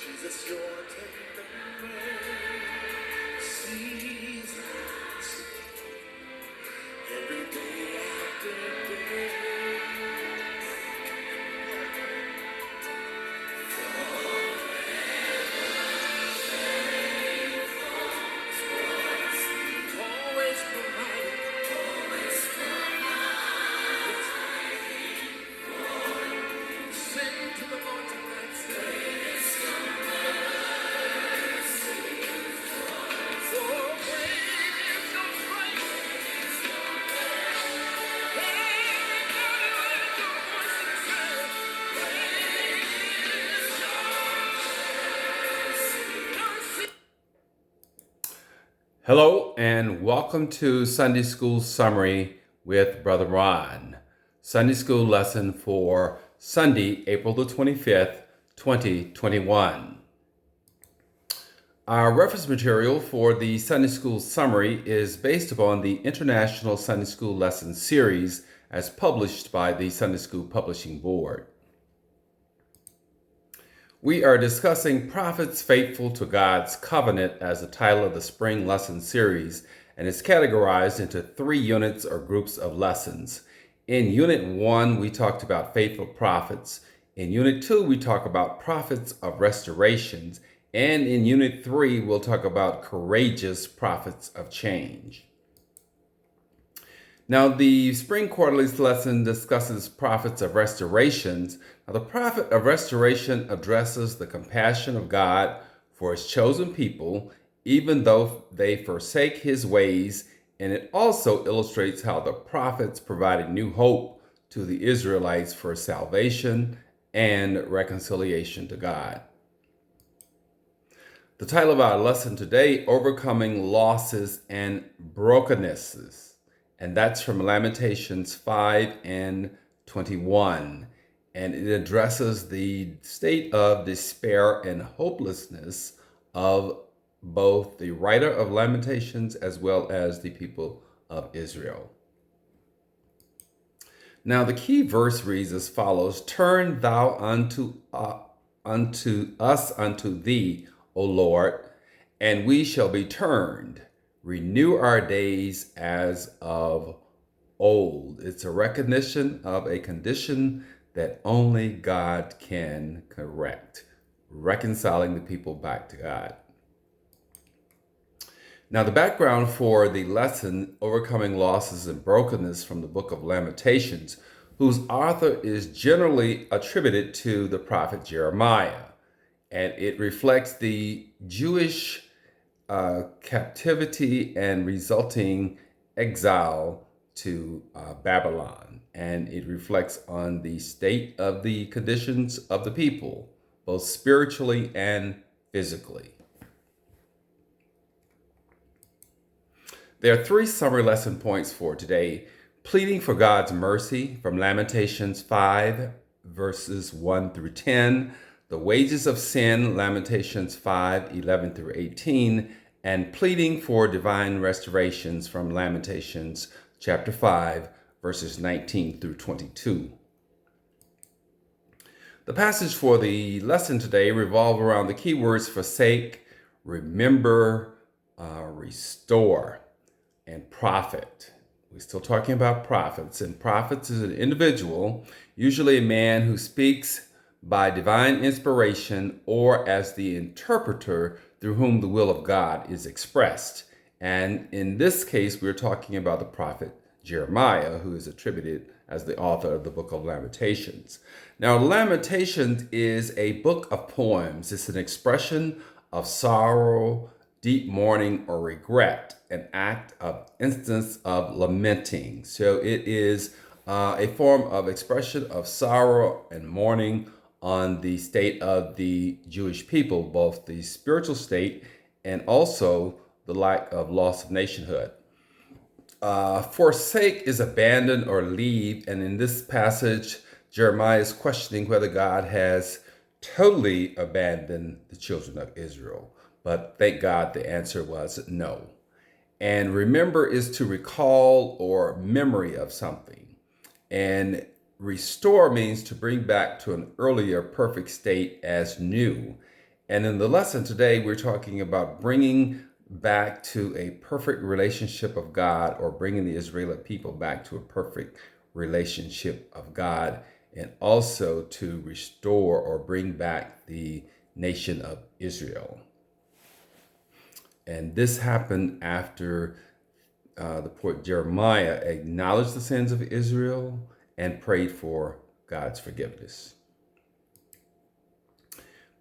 Jesus, your tender mercies every day after day. Always provided. Sing to the Lord tonight. Say, oh, praise your praise. Everybody lift your voice and say, praise your mercy. Hello and welcome to Sunday School Summary with Brother Ron. Sunday School lesson for Sunday, April the 25th, 2021. Our reference material for the Sunday School Summary is based upon the International Sunday School Lesson Series as published by the Sunday School Publishing Board. We are discussing Prophets Faithful to God's Covenant as the title of the Spring Lesson Series, and it's categorized into 3 units or groups of lessons. In Unit 1, we talked about faithful prophets. In Unit 2, we talk about prophets of restorations. And in Unit 3, we'll talk about courageous prophets of change. Now, the Spring Quarterly's lesson discusses prophets of restorations. Now, the prophet of restoration addresses the compassion of God for his chosen people, even though they forsake his ways, and it also illustrates how the prophets provided new hope to the Israelites for salvation and reconciliation to God. The title of our lesson today, Overcoming Losses and Brokennesses. And that's from Lamentations 5 and 21. And it addresses the state of despair and hopelessness of both the writer of Lamentations as well as the people of Israel. Now, the key verse reads as follows: Turn thou unto us, unto thee, O Lord, and we shall be turned. Renew our days as of old. It's a recognition of a condition that only God can correct, reconciling the people back to God. Now, the background for the lesson, Overcoming Losses and Brokenness, from the book of Lamentations, whose author is generally attributed to the prophet Jeremiah. And it reflects the Jewish captivity and resulting exile to Babylon. And it reflects on the state of the conditions of the people, both spiritually and physically. There are 3 summary lesson points for today. Pleading for God's mercy from Lamentations 5, verses 1 through 10. The wages of sin, Lamentations 5, 11 through 18, and pleading for divine restorations from Lamentations chapter 5, verses 19 through 22. The passage for the lesson today revolve around the key words forsake, remember, restore, and prophet. We're still talking about prophets, and prophets is an individual, usually a man who speaks by divine inspiration or as the interpreter through whom the will of God is expressed. And in this case, we're talking about the prophet Jeremiah, who is attributed as the author of the book of Lamentations. Now, Lamentations is a book of poems. It's an expression of sorrow, deep mourning, or regret, an act of instance of lamenting. So it is a form of expression of sorrow and mourning on the state of the Jewish people, both the spiritual state and also the lack of loss of nationhood. Forsake is abandon or leave, and in this passage, Jeremiah is questioning whether God has totally abandoned the children of Israel. But thank God the answer was no. And remember is to recall or memory of something. And restore means to bring back to an earlier perfect state as new. And in the lesson today, we're talking about bringing back to a perfect relationship of God, or bringing the Israeli people back to a perfect relationship of God, and also to restore or bring back the nation of Israel. And this happened after the poet Jeremiah acknowledged the sins of Israel and prayed for God's forgiveness.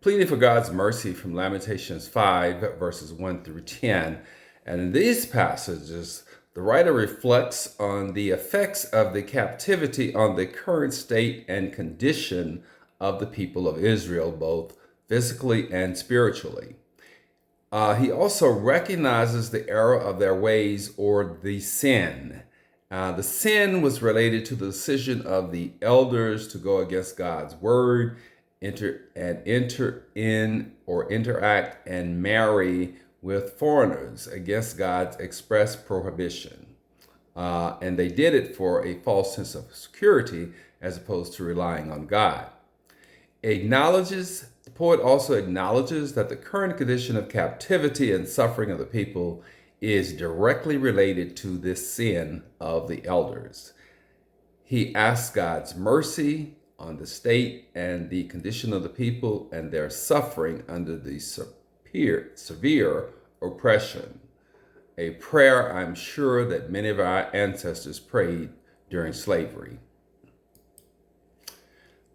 Pleading for God's mercy from Lamentations 5, verses 1 through 10. And in these passages, the writer reflects on the effects of the captivity on the current state and condition of the people of Israel, both physically and spiritually. He also recognizes the error of their ways, or the sin. The sin was related to the decision of the elders to go against God's word, enter in or interact and marry with foreigners against God's express prohibition. And they did it for a false sense of security as opposed to relying on God. The poet also acknowledges that the current condition of captivity and suffering of the people is directly related to this sin of the elders. He asks God's mercy on the state and the condition of the people and their suffering under the severe oppression. A prayer I'm sure that many of our ancestors prayed during slavery.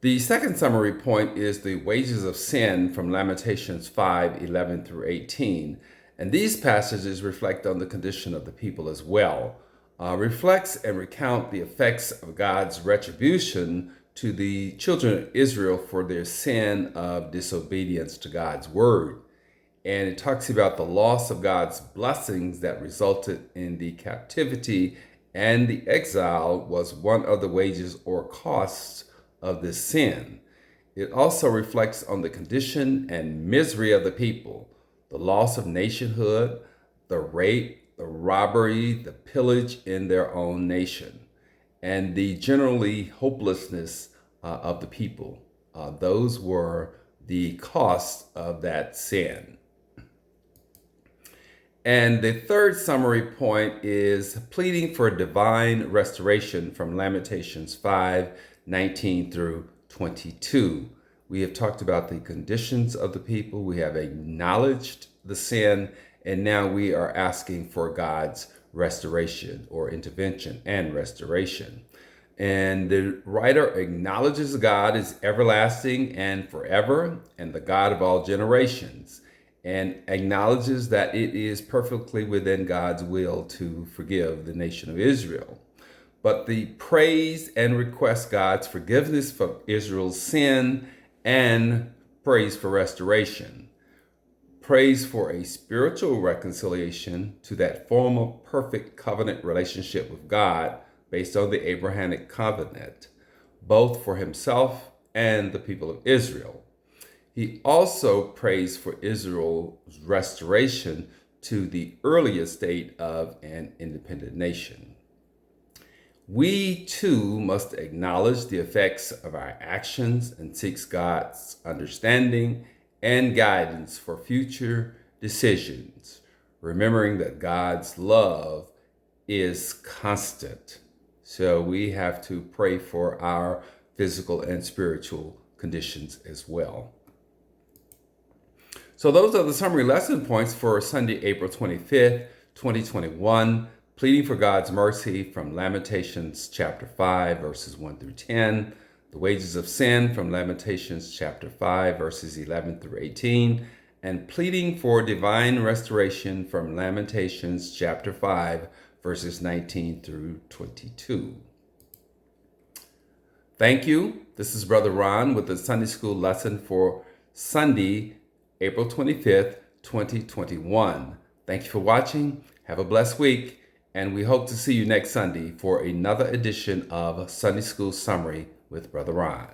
The second summary point is the wages of sin from Lamentations 5:11 through 18. And these passages reflect on the condition of the people as well. Reflects and recount the effects of God's retribution to the children of Israel for their sin of disobedience to God's word. And it talks about the loss of God's blessings that resulted in the captivity, and the exile was one of the wages or costs of this sin. It also reflects on the condition and misery of the people, the loss of nationhood, the rape, the robbery, the pillage in their own nation, and the generally hopelessness of the people. Those were the costs of that sin. And the third summary point is pleading for divine restoration from Lamentations 5:19 through 22. We have talked about the conditions of the people. We have acknowledged the sin, and now we are asking for God's restoration, or intervention and restoration. And the writer acknowledges God is everlasting and forever, and the God of all generations, and acknowledges that it is perfectly within God's will to forgive the nation of Israel. But the praise and request God's forgiveness for Israel's sin, and praise for restoration. Praise for a spiritual reconciliation to that former perfect covenant relationship with God based on the Abrahamic covenant, both for himself and the people of Israel. He also prays for Israel's restoration to the earlier state of an independent nation. We too must acknowledge the effects of our actions and seek God's understanding and guidance for future decisions, remembering that God's love is constant. So we have to pray for our physical and spiritual conditions as well. So those are the summary lesson points for Sunday, April 25th, 2021. Pleading for God's mercy from Lamentations chapter 5, verses 1 through 10. The wages of sin from Lamentations chapter 5, verses 11 through 18. And pleading for divine restoration from Lamentations chapter 5, verses 19 through 22. Thank you. This is Brother Ron with the Sunday School lesson for Sunday, April 25th, 2021. Thank you for watching. Have a blessed week. And we hope to see you next Sunday for another edition of Sunday School Summary with Brother Ron.